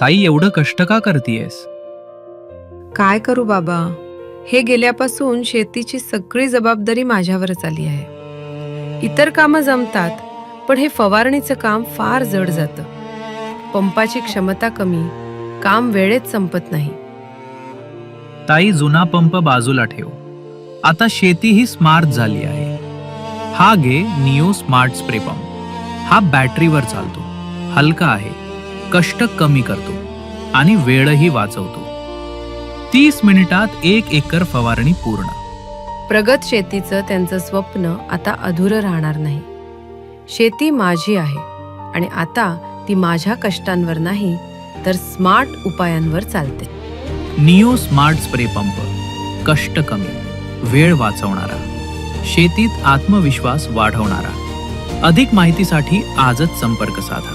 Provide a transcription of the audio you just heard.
ताई, एवढं कष्ट का करतीयस? काय करू बाबा, हे गेल्यापासून शेतीची सगळी जबाबदारी माझ्यावरच आली आहे. इतर कामं जमतात, पण हे फवारणीचं काम फार जड जातं. पंपाची क्षमता कमी, काम वेळेत संपत नाही. ताई, जुना पंप बाजूला ठेव. आता शेती ही स्मार्ट झाली आहे. हा घे निओ स्मार्ट स्प्रे पंप. हा बॅटरीवर चालतो, हलका आहे, कष्ट कमी करतो आणि वेळही वाचवतो. 30 मिनिटात 1 एकर फवारणी पूर्ण. प्रगत शेतीचं त्यांचं स्वप्न आता अधुरं राहणार नाही. शेती माझी आहे आणि आता ती माझ्या कष्टांवर नाही तर स्मार्ट उपायांवर चालते. Neo smart spray pump. कष्ट कमी, वेळ वाचवणारा, शेतीत आत्मविश्वास वाढवणारा. अधिक माहितीसाठी आजच संपर्क साधा.